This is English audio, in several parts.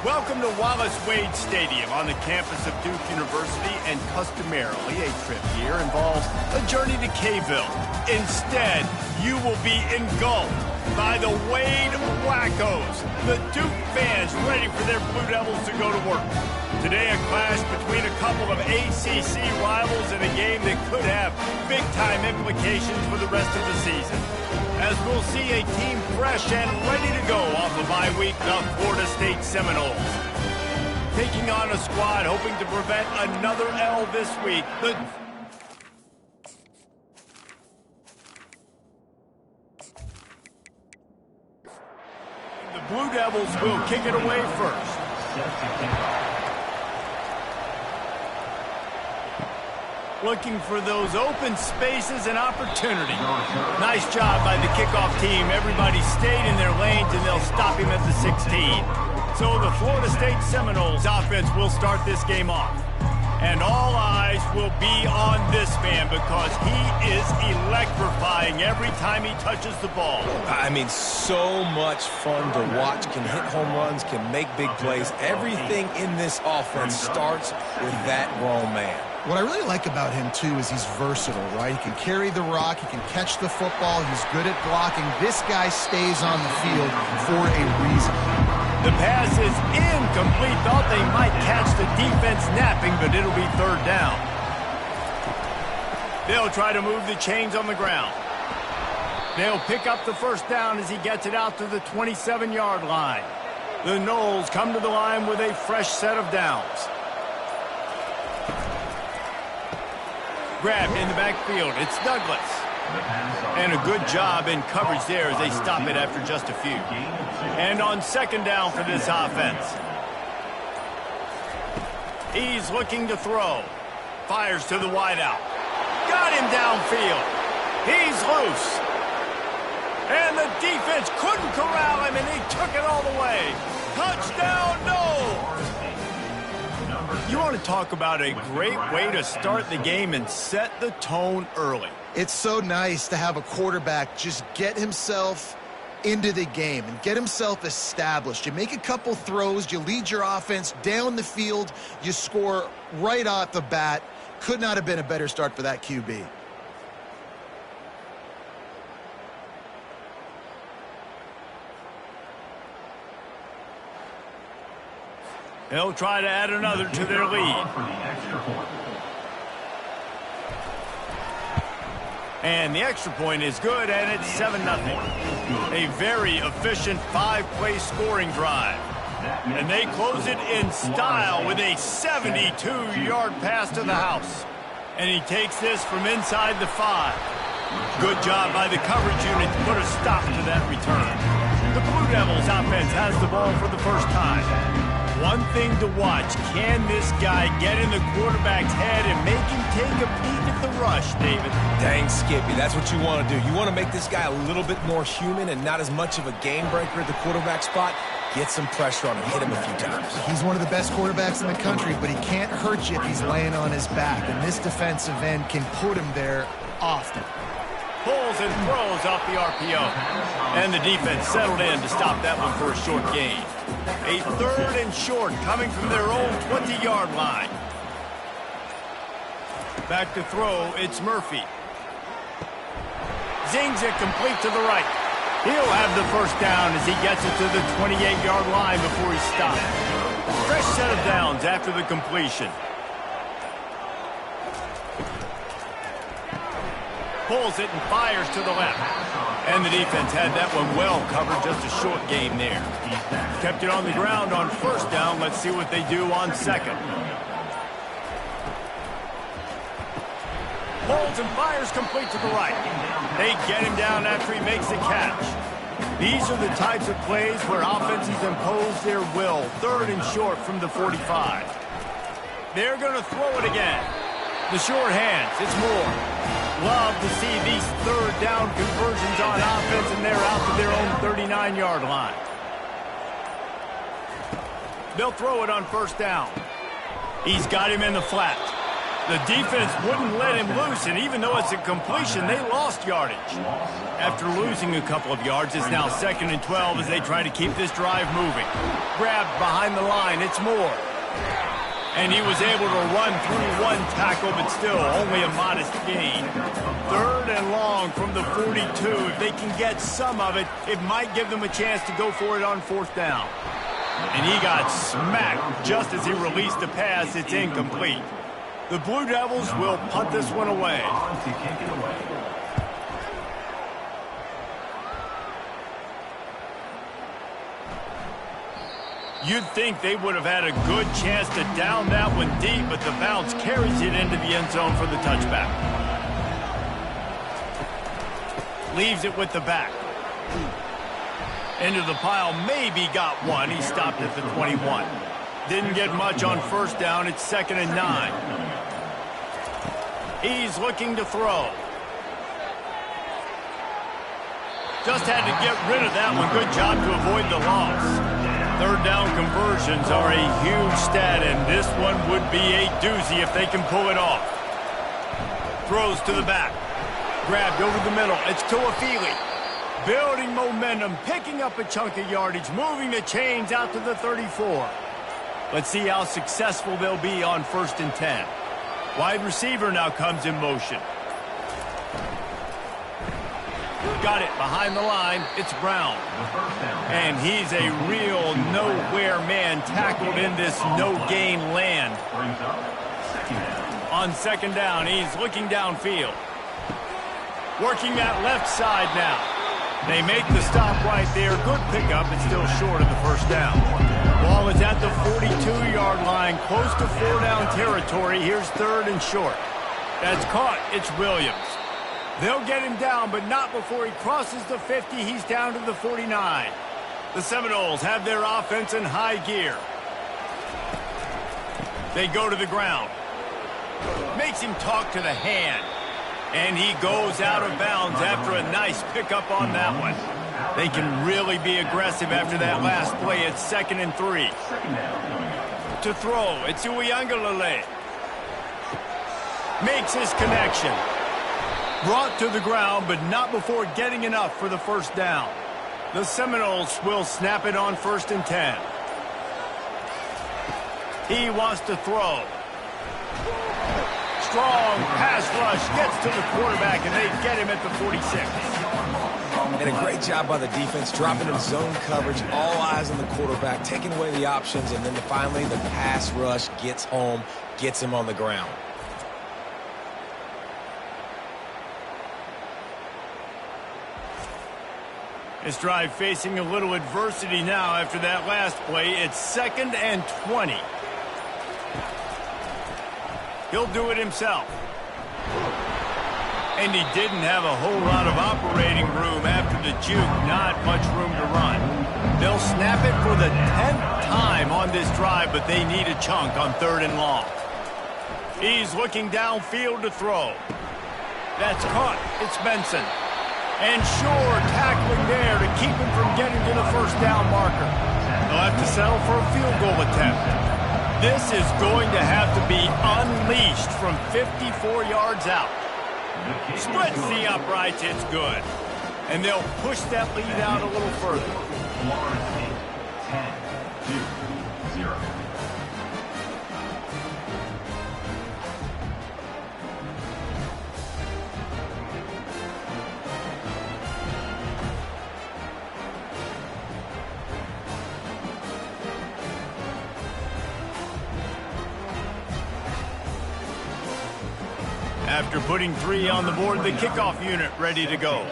Welcome to Wallace Wade Stadium on the campus of Duke University, and customarily a trip here involves a journey to Caeville. Instead, you will be engulfed by the Wade Wackos, the Duke fans ready for their Blue Devils to go to work. Today, a clash between a couple of ACC rivals in a game that could have big-time implications for the rest of the season, as we'll see a team fresh and ready to go off a bye week, the Florida State Seminoles. Taking on a squad hoping to prevent another L this week. The Blue Devils will kick it away first. Looking for those open spaces and opportunity. Nice job by the kickoff team. Everybody stayed in their lanes, and they'll stop him at the 16. So the Florida State Seminoles offense will start this game off. And all eyes will be on this man because he is electrifying every time he touches the ball. I mean, so much fun to watch. Can hit home runs, can make big plays. Everything in this offense starts with that grown man. What I really like about him, too, is he's versatile, right? He can carry the rock, he can catch the football, he's good at blocking. This guy stays on the field for a reason. The pass is incomplete. Thought they might catch the defense napping, but it'll be third down. They'll try to move the chains on the ground. They'll pick up the first down as he gets it out to the 27-yard line. The Noles come to the line with a fresh set of downs. Grabbed in the backfield. It's Douglas. And a good job in coverage there as they stop it after just a few. And on second down for this offense. He's looking to throw. Fires to the wideout. Got him downfield. He's loose. And the defense couldn't corral him, and he took it all the way. Touchdown, Noles! You want to talk about a great way to start the game and set the tone early. It's so nice to have a quarterback just get himself into the game and get himself established. You make a couple throws, you lead your offense down the field, you score right off the bat. Could not have been a better start for that QB. They'll try to add another to their lead. And the extra point is good, and it's 7-0. A very efficient 5-play scoring drive. And they close it in style with a 72-yard pass to the house. And he takes this from inside the 5. Good job by the coverage unit to put a stop to that return. The Blue Devils offense has the ball for the first time. One thing to watch, can this guy get in the quarterback's head and make him take a peek at the rush, David? Dang, Skippy, that's what you want to do. You want to make this guy a little bit more human and not as much of a game breaker at the quarterback spot. Get some pressure on him, hit him a few times. He's one of the best quarterbacks in the country, but he can't hurt you if he's laying on his back, and this defensive end can put him there often. Pulls and throws off the RPO. And the defense settled in to stop that one for a short gain. A third and short coming from their own 20-yard line. Back to throw, it's Murphy. Zings it complete to the right. He'll have the first down as he gets it to the 28-yard line before he stops. Fresh set of downs after the completion. Pulls it and fires to the left. And the defense had that one well covered, just a short game there. Kept it on the ground on first down. Let's see what they do on second. Pulls and fires complete to the right. They get him down after he makes the catch. These are the types of plays where offenses impose their will. Third and short from the 45. They're going to throw it again. The short hands, it's Moore. Love to see these third down conversions on offense, and they're out to their own 39-yard line. They'll throw it on first down. He's got him in the flat. The defense wouldn't let him loose, and even though it's a completion, they lost yardage. After losing a couple of yards, it's now 2nd and 12 as they try to keep this drive moving. Grabbed behind the line, it's Moore. And he was able to run through one tackle, but still only a modest gain. 3rd and long from the 42. If they can get some of it, it might give them a chance to go for it on 4th down. And he got smacked just as he released the pass. It's incomplete. The Blue Devils will punt this one away. You'd think they would have had a good chance to down that one deep, but the bounce carries it into the end zone for the touchback. Leaves it with the back. Into the pile, maybe got one. He stopped at the 21. Didn't get much on 1st down. It's 2nd and 9. He's looking to throw. Just had to get rid of that one. Good job to avoid the loss. 3rd down conversions are a huge stat, and this one would be a doozy if they can pull it off. Throws to the back. Grabbed over the middle. It's Tuafili. Building momentum, picking up a chunk of yardage, moving the chains out to the 34. Let's see how successful they'll be on 1st and 10. Wide receiver now comes in motion. Got it behind the line. It's Brown. And he's a real nowhere man tackled in this no-gain land. On 2nd down, he's looking downfield. Working that left side now. They make the stop right there. Good pickup. It's still short of the 1st down. Ball is at the 42-yard line, close to 4-down territory. Here's 3rd and short. That's caught. It's Williams. They'll get him down, but not before he crosses the 50. He's down to the 49. The Seminoles have their offense in high gear. They go to the ground. Makes him talk to the hand. And he goes out of bounds after a nice pickup on that one. They can really be aggressive after that last play. It's 2nd and 3. To throw, it's Uiagalelei. Makes his connection. Brought to the ground, but not before getting enough for the 1st down. The Seminoles will snap it on 1st and 10. He wants to throw. Strong pass rush, gets to the quarterback, and they get him at the 46. And a great job by the defense, dropping in zone coverage, all eyes on the quarterback, taking away the options, and then finally the pass rush gets home, gets him on the ground. This drive facing a little adversity now after that last play. It's 2nd and 20. He'll do it himself. And he didn't have a whole lot of operating room after the juke. Not much room to run. They'll snap it for the 10th time on this drive, but they need a chunk on 3rd and long. He's looking downfield to throw. That's caught. It's Benson. And Shore tackling there to keep him from getting to the 1st down marker. They'll have to settle for a field goal attempt. This is going to have to be unleashed from 54 yards out. Splits the uprights, it's good. And they'll push that lead out a little further. 10-2-0. After putting 3 on the board, the kickoff unit ready to go.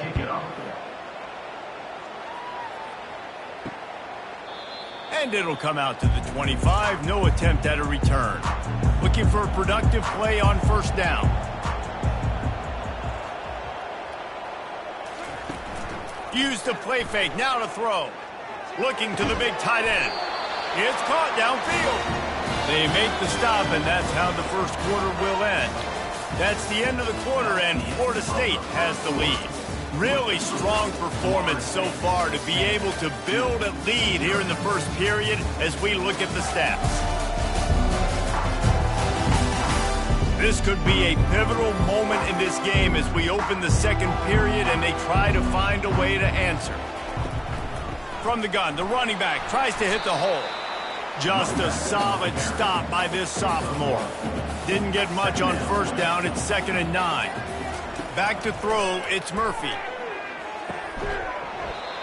And it'll come out to the 25. No attempt at a return. Looking for a productive play on 1st down. Use the play fake. Now to throw. Looking to the big tight end. It's caught downfield. They make the stop, and that's how the 1st quarter will end. That's the end of the quarter, and Florida State has the lead. Really strong performance so far to be able to build a lead here in the 1st period as we look at the stats. This could be a pivotal moment in this game as we open the second period and they try to find a way to answer. From the gun, the running back tries to hit the hole. Just a solid stop by this sophomore. Didn't get much on first down. It's 2nd and 9. Back to throw, it's Murphy.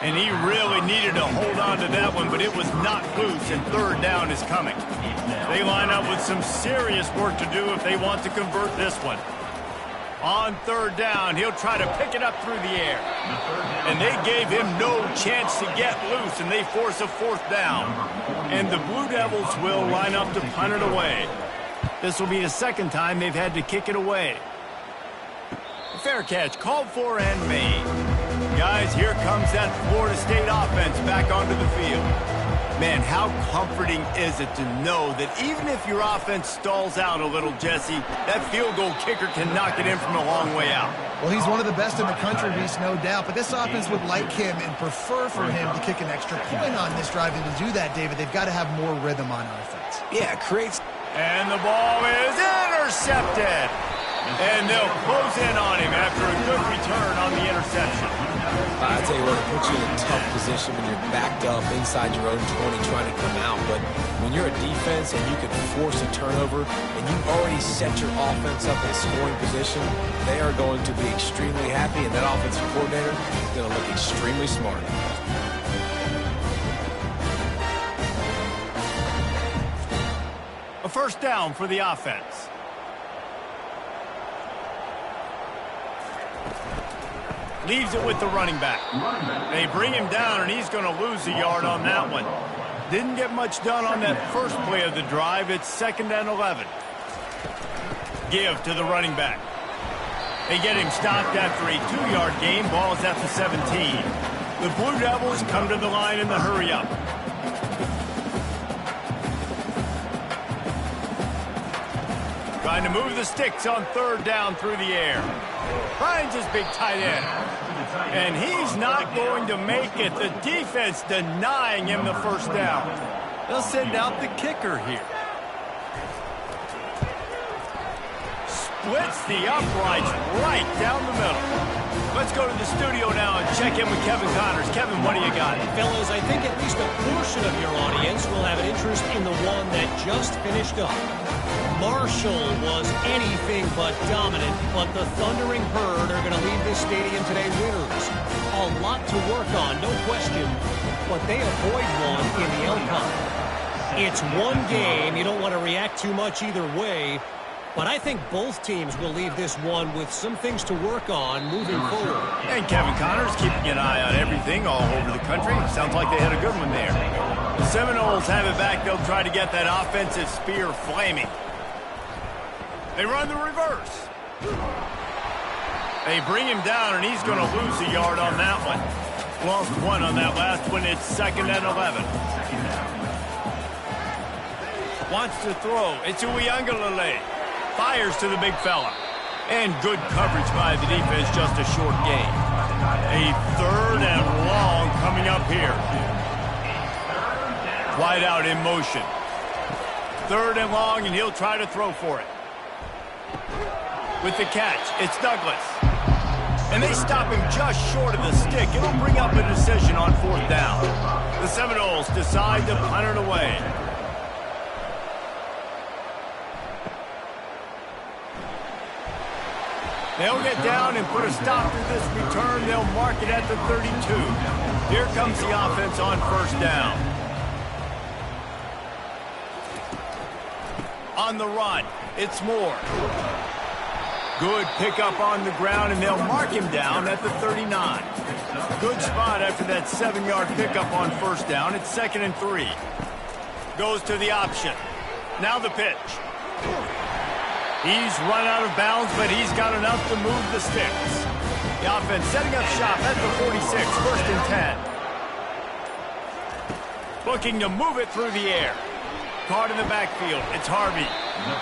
And he really needed to hold on to that one, but it was knocked loose, and 3rd down is coming. They line up with some serious work to do if they want to convert this one. On 3rd down, he'll try to pick it up through the air. And they gave him no chance to get loose, and they force a 4th down. And the Blue Devils will line up to punt it away. This will be the 2nd time they've had to kick it away. Fair catch, called for and made. Guys, here comes that Florida State offense back onto the field. Man, how comforting is it to know that even if your offense stalls out a little, Jesse, that field goal kicker can knock it in from a long way out. Well, he's one of the best in the country, Reese, no doubt. But this offense would like him and prefer for him to kick an extra point on this drive. And to do that, David, they've got to have more rhythm on offense. Yeah, it creates... And the ball is intercepted. And they'll close in on him after a good return on the interception. I tell you what, it puts you in a tough position when you're backed up inside your own 20 trying to come out. But when you're a defense and you can force a turnover and you've already set your offense up in a scoring position, they are going to be extremely happy, and that offensive coordinator is going to look extremely smart. A 1st down for the offense. Leaves it with the running back. They bring him down, and he's going to lose a yard on that one. Didn't get much done on that first play of the drive. It's 2nd and 11. Give to the running back. They get him stopped after a 2-yard gain. Ball is at the 17. The Blue Devils come to the line in the hurry-up. Trying to move the sticks on 3rd down through the air. Finds his big tight end. And he's not going to make it. The defense denying him the 1st down. They'll send out the kicker here. Splits the uprights right down the middle. Let's go to the studio now and check in with Kevin Connors. Kevin, what do you got? Fellas, I think at least a portion of your audience will have an interest in the one that just finished up. Marshall was anything but dominant, but the Thundering Herd are going to leave this stadium today winners. A lot to work on, no question, but they avoid one in the Elcon. It's one game. You don't want to react too much either way, but I think both teams will leave this one with some things to work on moving forward. And Kevin Connors keeping an eye on everything all over the country. Sounds like they had a good one there. The Seminoles have it back. They'll try to get that offensive spear flaming. They run the reverse. They bring him down, and he's going to lose a yard on that one. Lost 1 on that last one. It's 2nd and 11. Wants to throw. It's Uiagalelei. Fires to the big fella. And good coverage by the defense, just a short gain. A 3rd and long coming up here. Wide out in motion. 3rd and long, and he'll try to throw for it. With the catch, it's Douglas. And they stop him just short of the stick. It'll bring up a decision on 4th down. The Seminoles decide to punt it away. They'll get down and put a stop to this return. They'll mark it at the 32. Here comes the offense on 1st down. On the run, it's Moore. Good pickup on the ground, and they'll mark him down at the 39. Good spot after that 7-yard pickup on 1st down. It's 2nd and 3. Goes to the option. Now the pitch. He's run out of bounds, but he's got enough to move the sticks. The offense setting up shop at the 46, 1st and 10. Looking to move it through the air. Caught in the backfield. It's Harvey.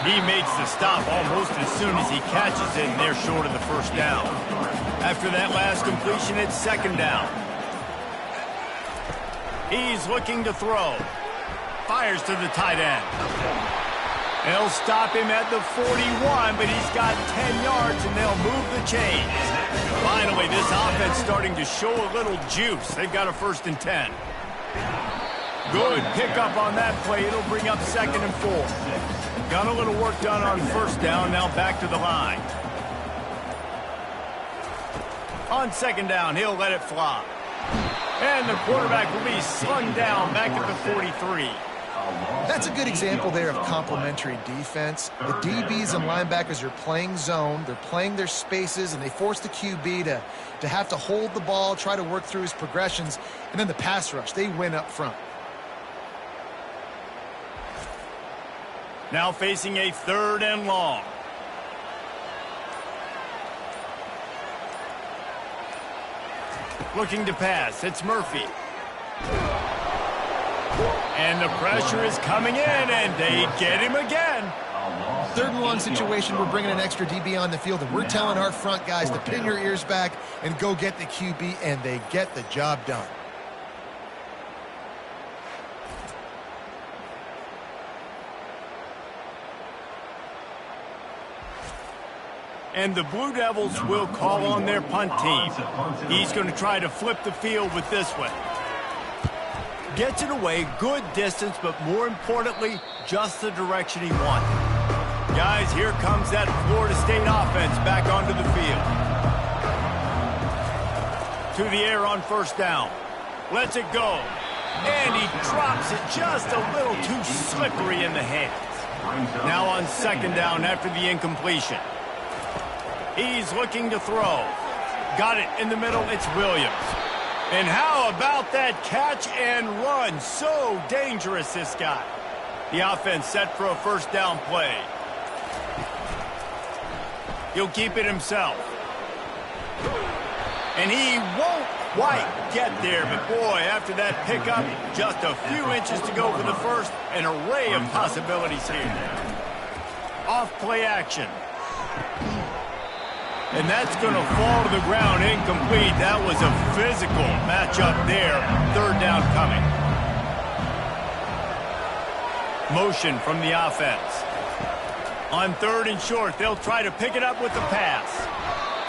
He makes the stop almost as soon as he catches it, and they're short of the 1st down. After that last completion, it's 2nd down. He's looking to throw. Fires to the tight end. They'll stop him at the 41, but he's got 10 yards, and they'll move the chains. Finally, this offense starting to show a little juice. They've got a 1st and 10. Good pickup on that play. It'll bring up 2nd and 4. Got a little work done on 1st down. Now back to the line. On 2nd down, he'll let it fly. And the quarterback will be slung down back at the 43. That's a good example there of complementary defense. The DBs and linebackers are playing zone. They're playing their spaces, and they force the QB to have to hold the ball, try to work through his progressions. And then the pass rush, they win up front. Now facing a 3rd and long. Looking to pass. It's Murphy. And the pressure is coming in, and they get him again. 3rd and long situation, we're bringing an extra DB on the field, and we're telling our front guys to pin your ears back and go get the QB, and they get the job done. And the Blue Devils will call on their punt team. He's going to try to flip the field with this one. Gets it away, good distance, but more importantly, just the direction he wanted. Guys, here comes that Florida State offense back onto the field. To the air on 1st down. Lets it go. And he drops it just a little too slippery in the hands. Now on 2nd down after the incompletion. He's looking to throw. Got it in the middle. It's Williams. And how about that catch and run? So dangerous, this guy. The offense set for a 1st down play. He'll keep it himself. And he won't quite get there. But, boy, after that pickup, just a few inches to go for the 1st. An array of possibilities here. Off play action. And that's going to fall to the ground incomplete. That was a physical matchup there. 3rd down coming. Motion from the offense. On 3rd and short, they'll try to pick it up with the pass.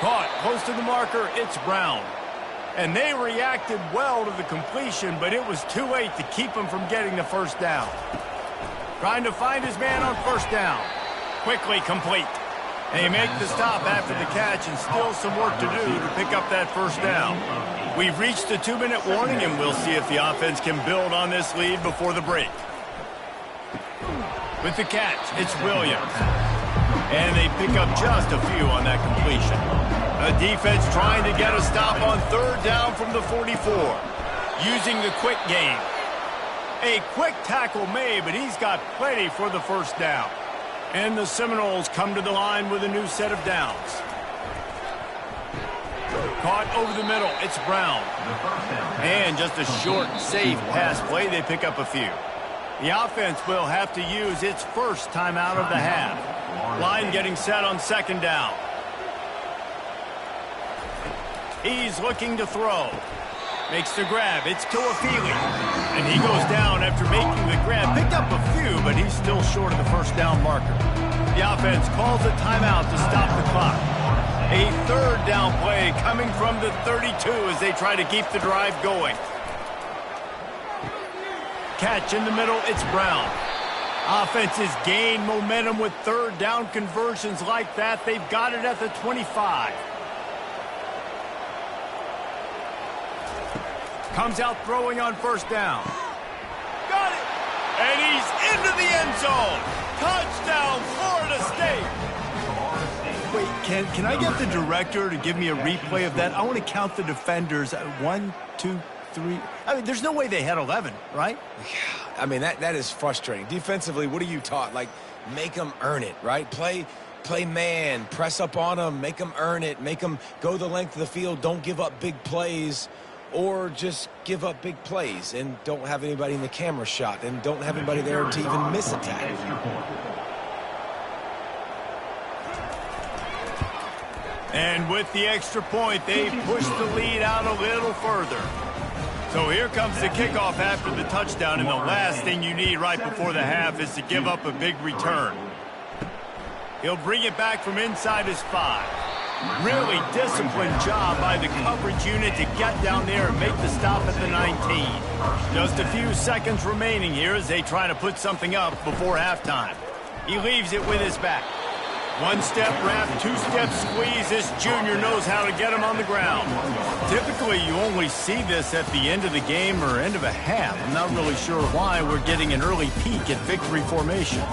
Caught close to the marker, it's Brown. And they reacted well to the completion, but it was too late to keep him from getting the 1st down. Trying to find his man on 1st down. Quickly complete. They make the stop after the catch, and still some work to do to pick up that 1st down. We've reached the 2-minute warning, and we'll see if the offense can build on this lead before the break. With the catch, it's Williams. And they pick up just a few on that completion. A defense trying to get a stop on 3rd down from the 44. Using the quick game. A quick tackle made, but he's got plenty for the 1st down. And the Seminoles come to the line with a new set of downs. Caught over the middle, it's Brown. And just a short, safe pass play, they pick up a few. The offense will have to use its 1st timeout of the half. Line getting set on 2nd down. He's looking to throw. Makes the grab. It's Toafili. And he goes down after making the grab. Picked up a few, but he's still short of the 1st down marker. The offense calls a timeout to stop the clock. A 3rd down play coming from the 32 as they try to keep the drive going. Catch in the middle, it's Brown. Offenses gain momentum with 3rd down conversions like that. They've got it at the 25. Comes out throwing on 1st down. Got it! And he's into the end zone. Touchdown, Florida State. Wait, can I get the director to give me a replay of that? I want to count the defenders. 1, 2, 3. I mean, there's no way they had 11, right? Yeah, I mean, that is frustrating. Defensively, what are you taught? Like, make them earn it, right? Play man, press up on them, make them earn it, make them go the length of the field, don't give up big plays. Or just give up big plays and don't have anybody in the camera shot and don't have anybody there to even miss a tackle. And with the extra point, they push the lead out a little further. So here comes the kickoff after the touchdown, and the last thing you need right before the half is to give up a big return. He'll bring it back from inside his 5. Really disciplined job by the coverage unit to get down there and make the stop at the 19. Just a few seconds remaining here as they try to put something up before halftime. He leaves it with his back. One-step wrap, two-step squeeze. This junior knows how to get him on the ground. Typically, you only see this at the end of the game or end of a half. I'm not really sure why we're getting an early peek at victory formation.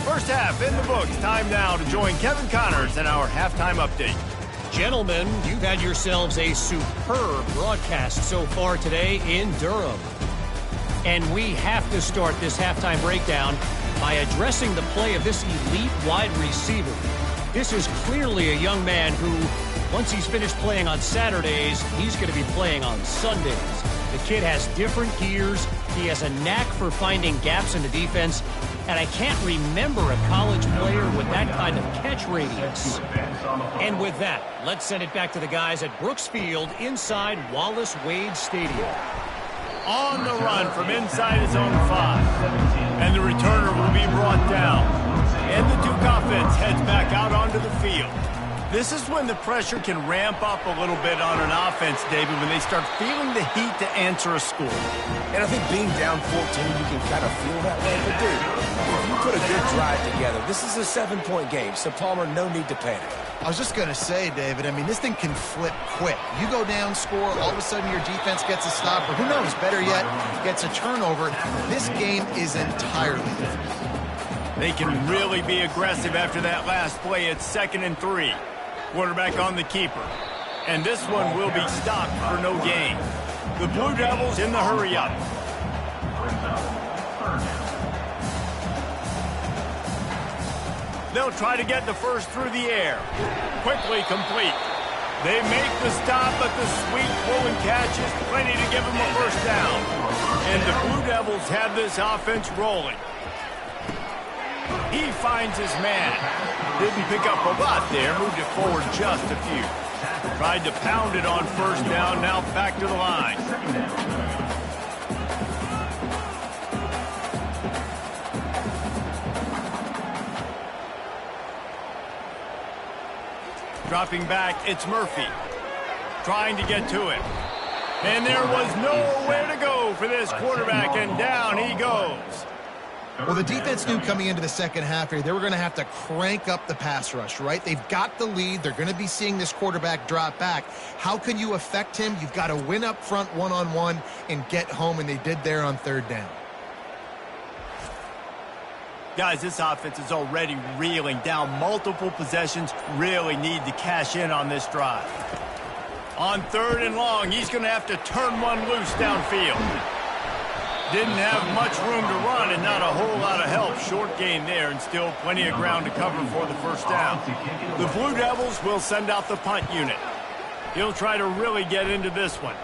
First half in the books. Time now to join Kevin Connors in our halftime update. Gentlemen, you've had yourselves a superb broadcast so far today in Durham. And we have to start this halftime breakdown by addressing the play of this elite wide receiver. This is clearly a young man who, once he's finished playing on Saturdays, he's going to be playing on Sundays. The kid has different gears. He has a knack for finding gaps in the defense. And I can't remember a college player with that kind of catch radius. And with that, let's send it back to the guys at Brooks Field inside Wallace Wade Stadium. On the run from inside his own 5. And the returner will be brought down. And the Duke offense heads back out onto the field. This is when the pressure can ramp up a little bit on an offense, David, when they start feeling the heat to answer a score. And I think being down 14, you can kind of feel that way. But, dude, if you put a good drive together, this is a 7-point game, so Palmer, no need to panic. I was just going to say, David, I mean, this thing can flip quick. You go down, score, all of a sudden your defense gets a stop, or who knows, better yet, gets a turnover. This game is entirely different. They can really be aggressive after that last play. It's 2nd and 3. Quarterback on the keeper. And this one will be stopped for no gain. The Blue Devils in the hurry-up. They'll try to get the first through the air. Quickly complete. They make the stop, but the sweet pulling catch is plenty to give them a first down. And the Blue Devils have this offense rolling. He finds his man. Didn't pick up a lot there. Moved it forward just a few. Tried to pound it on first down. Now back to the line. Dropping back, it's Murphy. Trying to get to it. And there was nowhere to go for this quarterback, and down he goes. Well, the defense knew coming into the second half here, they were going to have to crank up the pass rush, right? They've got the lead. They're going to be seeing this quarterback drop back. How can you affect him? You've got to win up front one-on-one and get home, and they did there on 3rd down. Guys, this offense is already reeling down multiple possessions. Really need to cash in on this drive. On 3rd and long, he's going to have to turn one loose downfield. Didn't have much room to run and not a whole lot of help. Short gain there and still plenty of ground to cover for the first down. The Blue Devils will send out the punt unit. He'll try to really get into this one.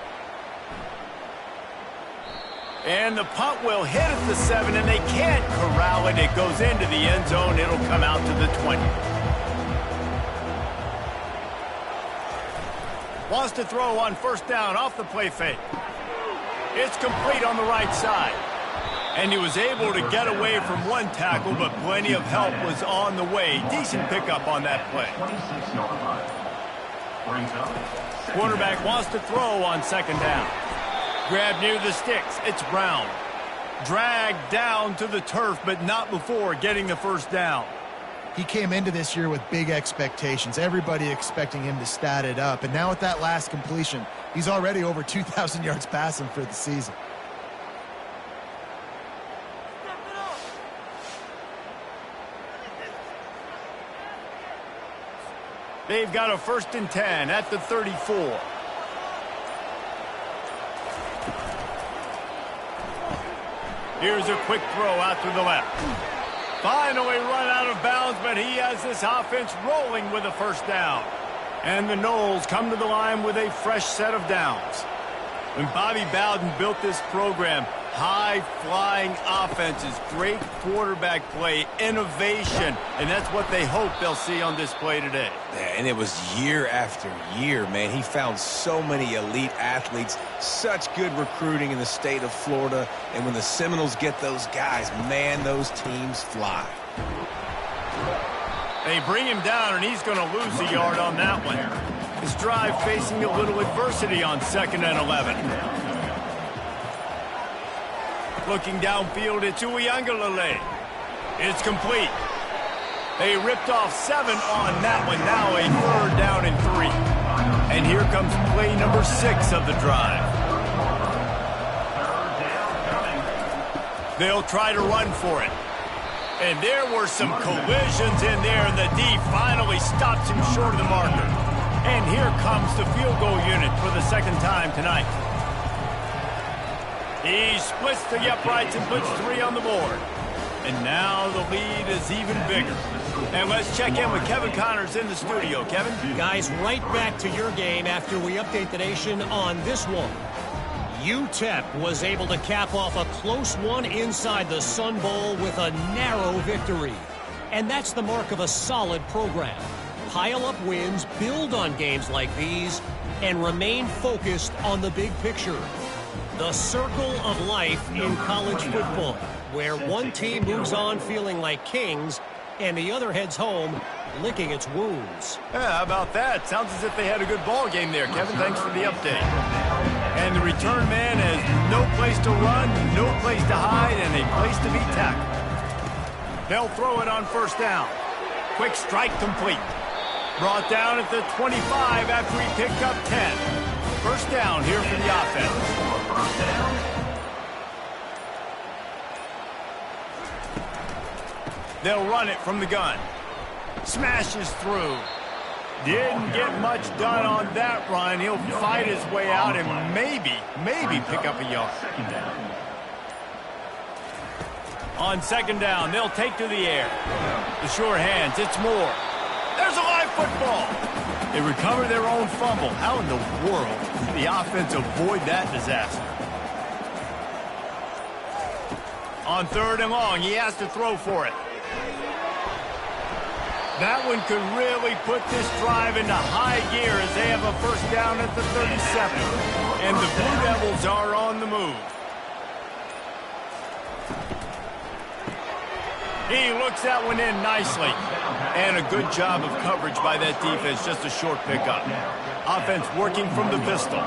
And the punt will hit at the 7, and they can't corral it. It goes into the end zone. It'll come out to the 20. Wants to throw on first down off the play fake. It's complete on the right side. And he was able to get away from one tackle, but plenty of help was on the way. Decent pickup on that play. Quarterback wants to throw on 2nd down. Grab near the sticks. It's Brown. Dragged down to the turf, but not before getting the first down. He came into this year with big expectations. Everybody expecting him to stat it up. And now with that last completion, he's already over 2,000 yards passing for the season. They've got a 1st and 10 at the 34. Here's a quick throw out to the left. Finally run out of bounds, but he has this offense rolling with a first down. And the Noles come to the line with a fresh set of downs. When Bobby Bowden built this program, high-flying offenses, great quarterback play, innovation, and that's what they hope they'll see on display today. Yeah, and it was year after year, man. He found so many elite athletes, such good recruiting in the state of Florida, and when the Seminoles get those guys, man, those teams fly. They bring him down, and he's going to lose a yard on that one. His drive facing a little adversity on 2nd and 11. Looking downfield, it's Uiagalelei. It's complete. They ripped off 7 on that one. Now a 3rd down and 3. And here comes play number 6 of the drive. They'll try to run for it. And there were some collisions in there, and the D finally stops him short of the marker. And here comes the field goal unit for the 2nd time tonight. He splits the uprights and puts 3 on the board. And now the lead is even bigger. And let's check in with Kevin Connors in the studio. Kevin? Guys, right back to your game after we update the nation on this one. UTEP was able to cap off a close one inside the Sun Bowl with a narrow victory. And that's the mark of a solid program. Pile up wins, build on games like these, and remain focused on the big picture. The circle of life in college football, where one team moves on feeling like kings and the other heads home licking its wounds. Yeah, how about that? Sounds as if they had a good ball game there, Kevin. Thanks for the update. And the return man has no place to run, no place to hide, and a place to be tackled. They'll throw it on 1st down. Quick strike complete. Brought down at the 25 after he picked up 10. 1st down here for the offense. They'll run it from the gun. Smashes through. Didn't get much done on that run. He'll fight his way out and maybe pick up a yard. On 2nd down, they'll take to the air. The sure hands, it's Moore. There's a live football. They recover their own fumble. How in the world did the offense avoid that disaster? On 3rd and long, he has to throw for it. That one could really put this drive into high gear as they have a 1st down at the 37. And the Blue Devils are on the move. He looks that one in nicely. And a good job of coverage by that defense, just a short pickup. Offense working from the pistol.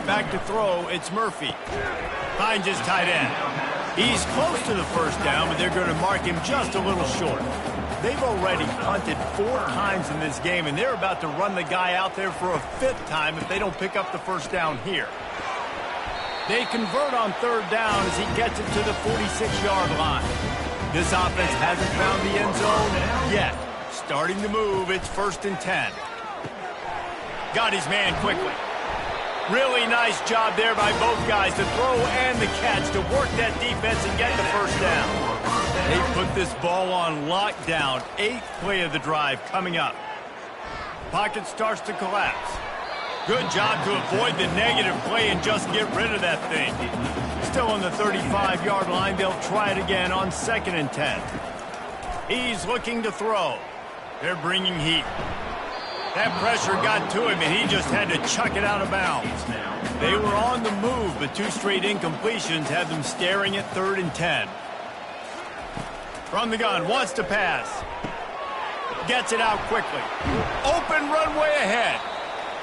Back to throw, it's Murphy. Finds his tight end. He's close to the 1st down, but they're going to mark him just a little short. They've already punted 4 times in this game, and they're about to run the guy out there for a 5th time if they don't pick up the 1st down here. They convert on 3rd down as he gets it to the 46-yard line. This offense hasn't found the end zone yet. Starting to move, it's 1st and 10. Got his man quickly. Really nice job there by both guys to throw and the catch to work that defense and get the 1st down. They put this ball on lockdown. 8th play of the drive coming up. Pocket starts to collapse. Good job to avoid the negative play and just get rid of that thing. Still on the 35-yard line. They'll try it again on 2nd and 10. He's looking to throw. They're bringing heat. That pressure got to him, and he just had to chuck it out of bounds. They were on the move, but 2 straight incompletions have them staring at 3rd and 10. From the gun, wants to pass. Gets it out quickly. Open runway ahead.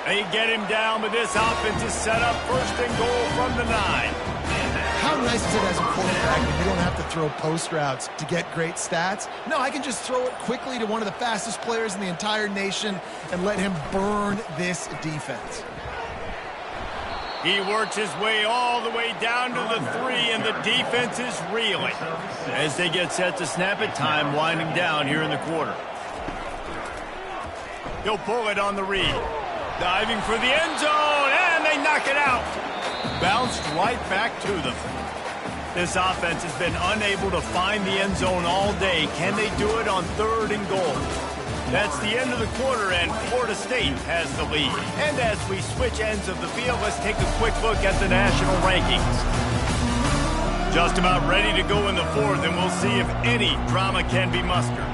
They get him down, but this offense is set up 1st and goal from the 9. How nice is it as a quarterback when you don't have to throw post routes to get great stats? No, I can just throw it quickly to one of the fastest players in the entire nation and let him burn this defense. He works his way all the way down to the 3, and the defense is reeling. As they get set to snap it, time winding down here in the quarter. He'll pull it on the read. Diving for the end zone, and they knock it out. Bounced right back to them. This offense has been unable to find the end zone all day. Can they do it on 3rd and goal? That's the end of the quarter, and Florida State has the lead. And as we switch ends of the field, let's take a quick look at the national rankings. Just about ready to go in the 4th, and we'll see if any drama can be mustered.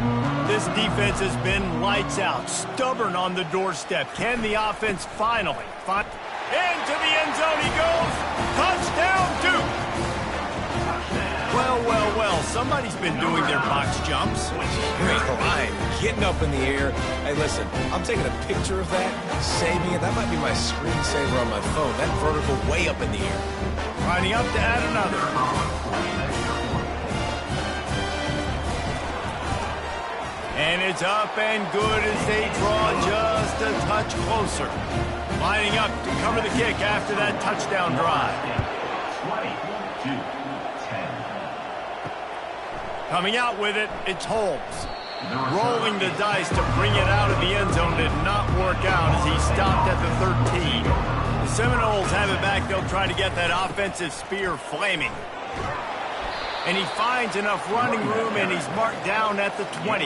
This defense has been lights out, stubborn on the doorstep. Can the offense finally find... Into the end zone he goes. Touchdown, Duke. Well, well, well, somebody's been doing their box jumps. You ain't lying. Getting up in the air. Hey, listen, I'm taking a picture of that, saving it. That might be my screensaver on my phone. That vertical way up in the air. Lining up to add another. And it's up and good as they draw just a touch closer. Lining up to cover the kick after that touchdown drive. 22-10. Coming out with it, it's Holmes. Rolling the dice to bring it out of the end zone did not work out as he stopped at the 13. The Seminoles have it back. They'll try to get that offensive spear flaming. And he finds enough running room, and he's marked down at the 20.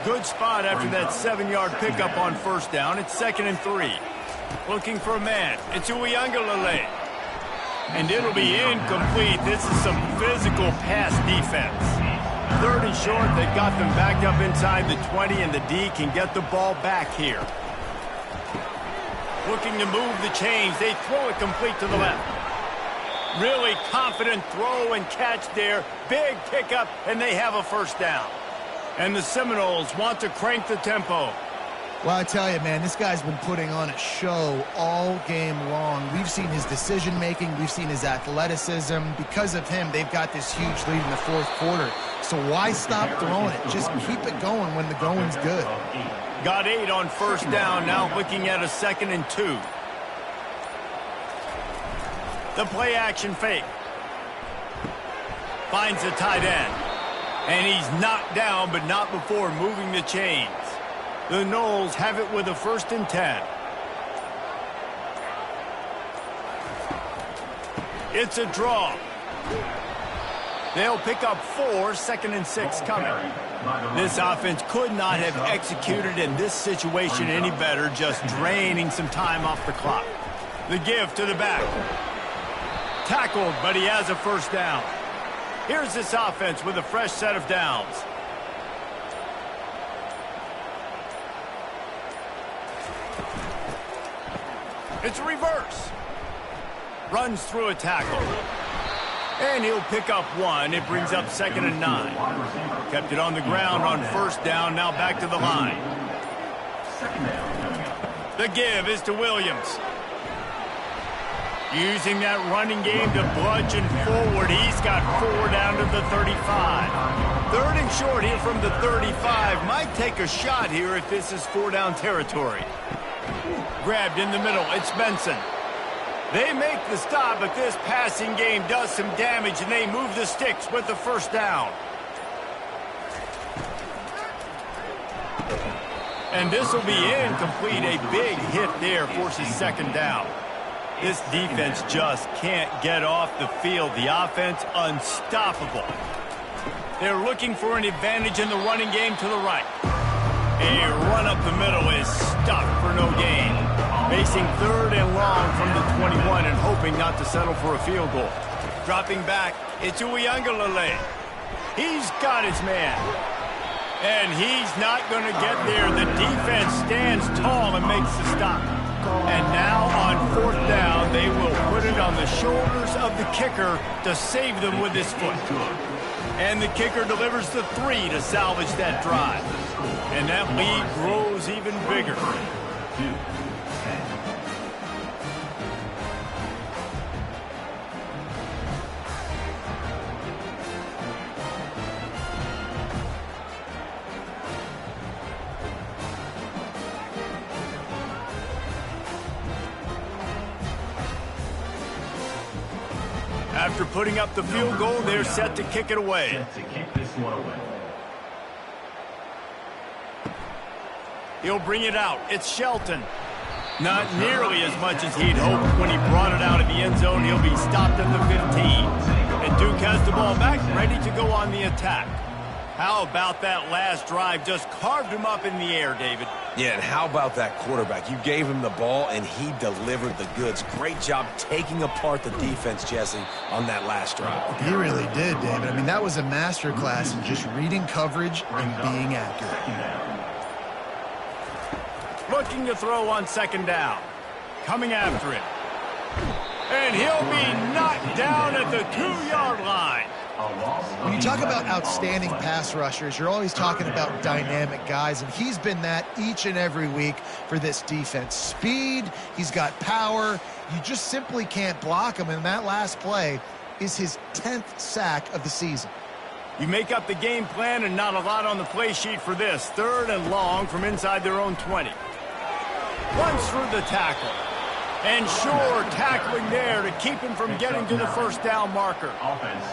Good spot after that 7-yard pickup on first down. It's 2nd and 3. Looking for a man. It's Uiagalelei. And it'll be incomplete. This is some physical pass defense. 3rd and short. They got them backed up inside the 20, and the D can get the ball back here. Looking to move the chains. They throw it complete to the left. Really confident throw and catch there. Big pickup, and they have a first down. And the Seminoles want to crank the tempo. Well, I tell you, man, this guy's been putting on a show all game long. We've seen his decision-making. We've seen his athleticism. Because of him, they've got this huge lead in the 4th quarter. So why stop throwing it? Just keep it going when the going's good. Got 8 on first down. Now looking at a 2nd and 2. The play-action fake. Finds the tight end. And he's knocked down, but not before moving the chains. The Noles have it with a 1st and 10. It's a draw. They'll pick up 4, 2nd and 6 coming. This offense could not have executed in this situation any better, just draining some time off the clock. The give to the back. Tackled, but he has a first down. Here's this offense with a fresh set of downs. It's a reverse. Runs through a tackle. And he'll pick up 1. It brings up 2nd and 9. Kept it on the ground on first down. Now back to the line. The give is to Williams. Using that running game to bludgeon forward. He's got 4 down to the 35. 3rd and short here from the 35. Might take a shot here if this is 4-down territory. Grabbed in the middle. It's Benson. They make the stop, but this passing game does some damage, and they move the sticks with the first down. And this will be incomplete. A big hit there forces 2nd down. This defense just can't get off the field. The offense unstoppable. They're looking for an advantage in the running game to the right. A run up the middle is stuck for no gain. Facing 3rd and long from the 21 and hoping not to settle for a field goal. Dropping back, it's Uiagalelei. He's got his man. And he's not going to get there. The defense stands tall and makes the stop. And now on 4th down, they will put it on the shoulders of the kicker to save them with his foot. And the kicker delivers the 3 to salvage that drive. And that lead grows even bigger. After putting up the field goal, they're set to kick it away. He'll bring it out. It's Shelton. Not nearly as much as he'd hoped when he brought it out of the end zone. He'll be stopped at the 15. And Duke has the ball back, ready to go on the attack. How about that last drive? Just carved him up in the air, David. Yeah, and how about that quarterback? You gave him the ball, and he delivered the goods. Great job taking apart the defense, Jesse, on that last drive. He really did, David. I mean, that was a masterclass in just reading coverage and being accurate. Looking to throw on 2nd down. Coming after it. And he'll be knocked down at the 2-yard line. When you talk about outstanding pass rushers, you're always talking about dynamic guys, and he's been that each and every week for this defense. Speed, he's got power. You just simply can't block him, and that last play is his 10th sack of the season. You make up the game plan and not a lot on the play sheet for this. 3rd and long from inside their own 20. Runs through the tackle. And sure, tackling there to keep him from getting to the first down marker.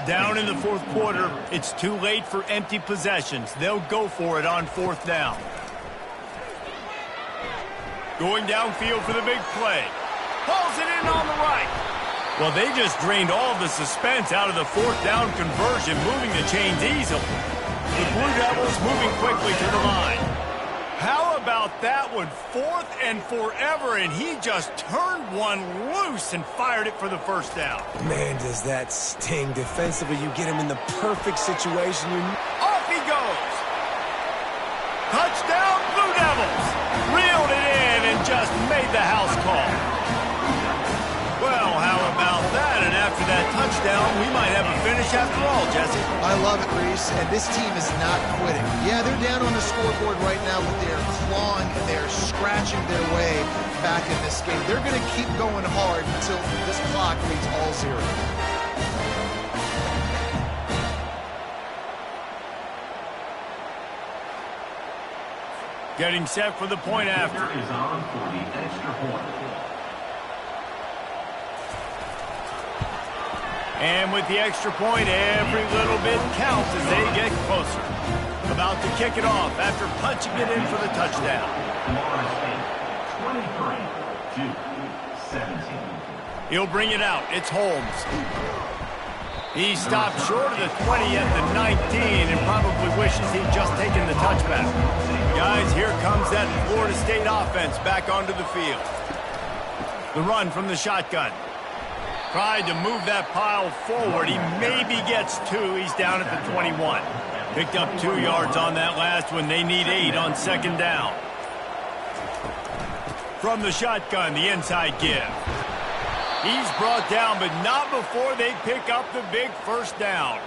Down in the 4th quarter, it's too late for empty possessions. They'll go for it on 4th down. Going downfield for the big play. Hauls it in on the right. Well, they just drained all of the suspense out of the 4th down conversion, moving the chains easily. The Blue Devils moving quickly to the line. How about that one? 4th and forever, and he just turned one loose and fired it for the first down. Man, does that sting. Defensively, you get him in the perfect situation. Off he goes. Touchdown, Blue Devils. Reeled it in and just made the house call. Well, how about that? And after that touchdown, we might have a finish after all, Jesse. I love it, Reese, and this team is not quitting. Yeah, they're down on the scoreboard right now, but they're clawing and they're scratching their way back in this game. They're going to keep going hard until this clock reads all 0. Getting set for the point after. Is on for the extra point. And with the extra point, every little bit counts as they get closer. About to kick it off after punching it in for the touchdown. Florida State, 23-17. He'll bring it out. It's Holmes. He stopped short of the 20 at the 19 and probably wishes he'd just taken the touchback. Guys, here comes that Florida State offense back onto the field. The run from the shotgun. Tried to move that pile forward. He maybe gets 2. He's down at the 21. Picked up 2 yards on that last one. They need 8 on 2nd down. From the shotgun, the inside give. He's brought down, but not before they pick up the big first down.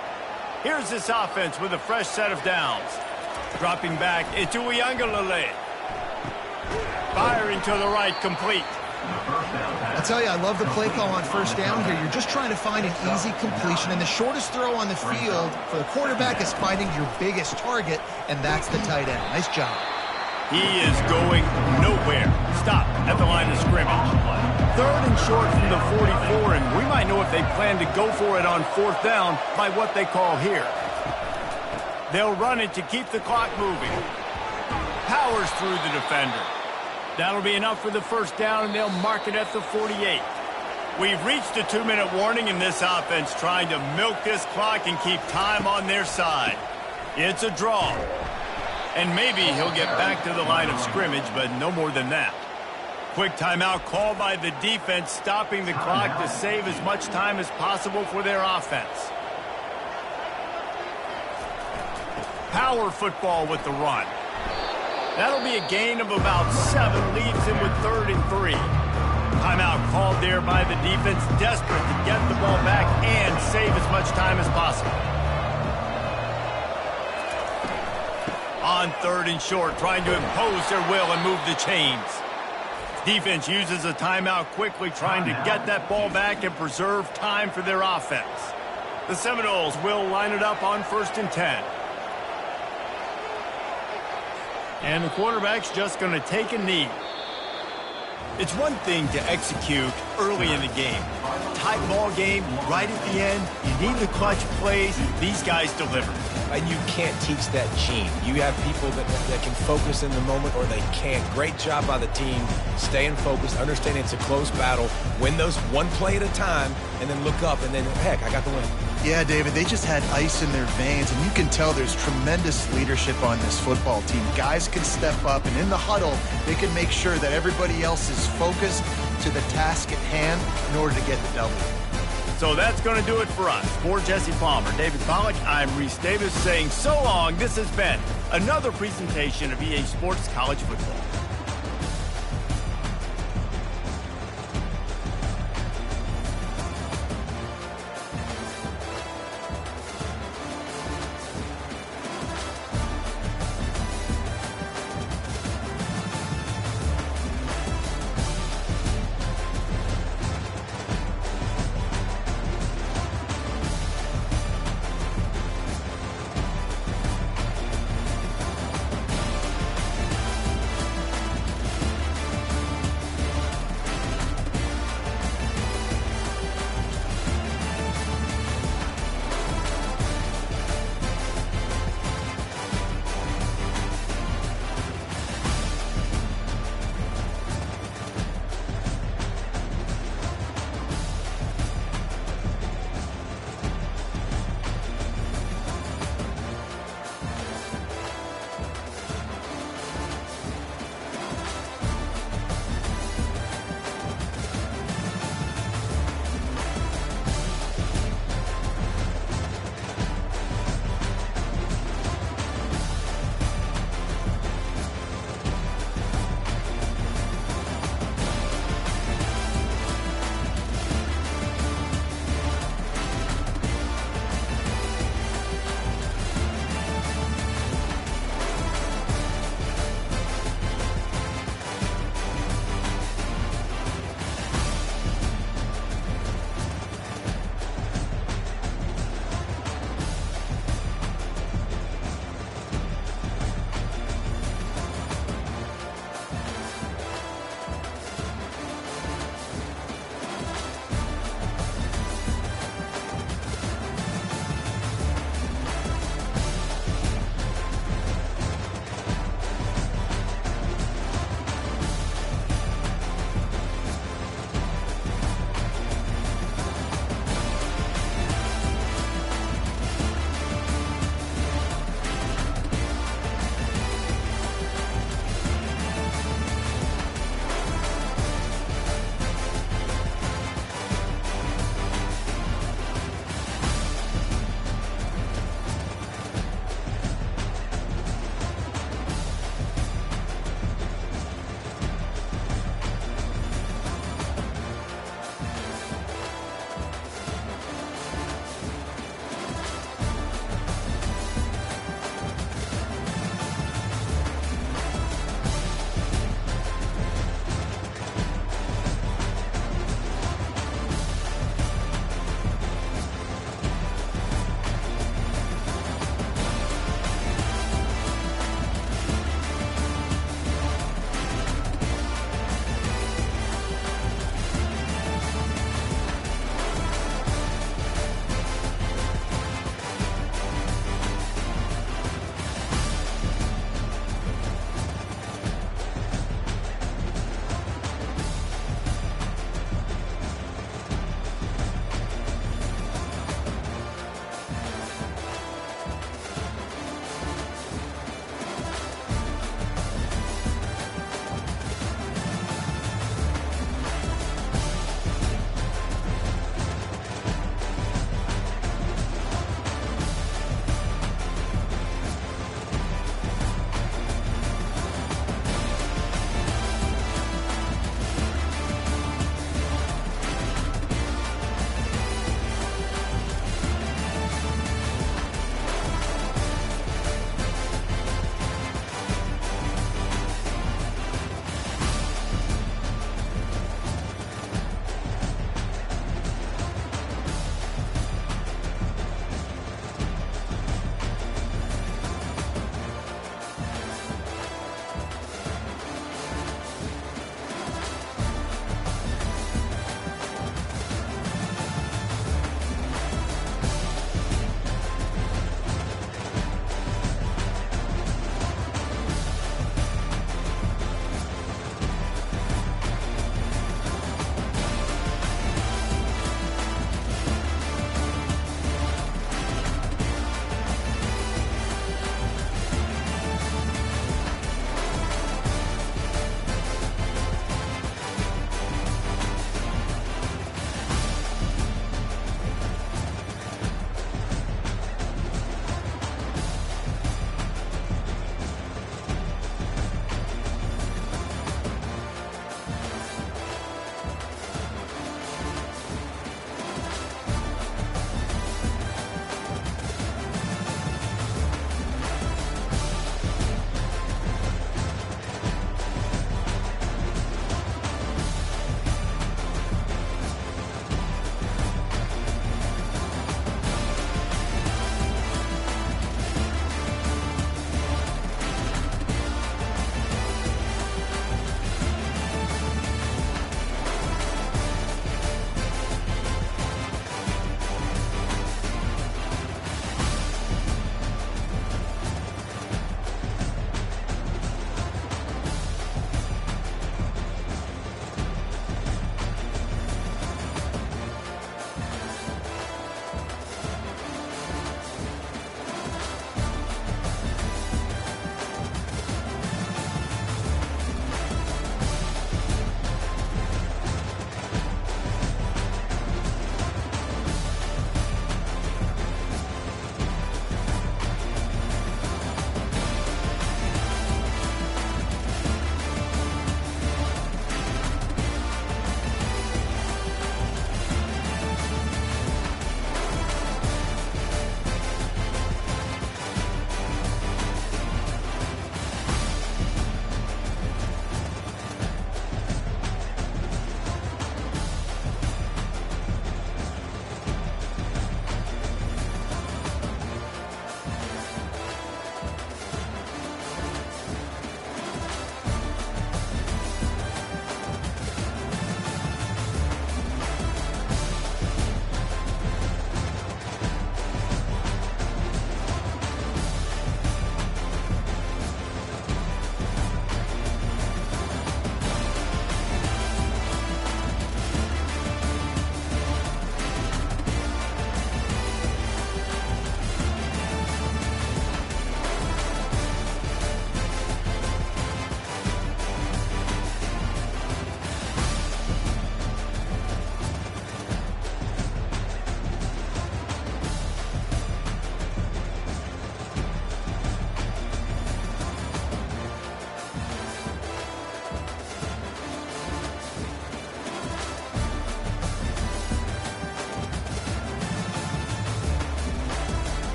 Here's this offense with a fresh set of downs. Dropping back, it's Uiagalelei. Firing to the right, complete. I'll tell you, I love the play call on 1st down here. You're just trying to find an easy completion, and the shortest throw on the field for the quarterback is finding your biggest target, and that's the tight end. Nice job. He is going nowhere. Stop at the line of scrimmage. 3rd and short from the 44, and we might know if they plan to go for it on 4th down by what they call here. They'll run it to keep the clock moving. Powers through the defender. That'll be enough for the first down, and they'll mark it at the 48. We've reached a 2-minute warning in this offense, trying to milk this clock and keep time on their side. It's a draw. And maybe he'll get back to the line of scrimmage, but no more than that. Quick timeout called by the defense, stopping the clock to save as much time as possible for their offense. Power football with the run. That'll be a gain of about 7, leaves him with 3rd and 3. Timeout called there by the defense, desperate to get the ball back and save as much time as possible. On 3rd and short, trying to impose their will and move the chains. Defense uses a timeout quickly, trying to get that ball back and preserve time for their offense. The Seminoles will line it up on 1st and 10. And the quarterback's just going to take a knee. It's one thing to execute early in the game. Tight ball game, right at the end, you need the clutch plays. These guys deliver. And you can't teach that gene. You have people that can focus in the moment or they can't. Great job by the team, staying focused, understanding it's a close battle, win those one play at a time, and then look up, and then, heck, I got the win. Yeah, David, they just had ice in their veins, and you can tell there's tremendous leadership on this football team. Guys can step up, and in the huddle, they can make sure that everybody else is focused to the task at hand in order to get the W. So that's going to do it for us. For Jesse Palmer, David Pollack, I'm Reese Davis saying so long. This has been another presentation of EA Sports College Football.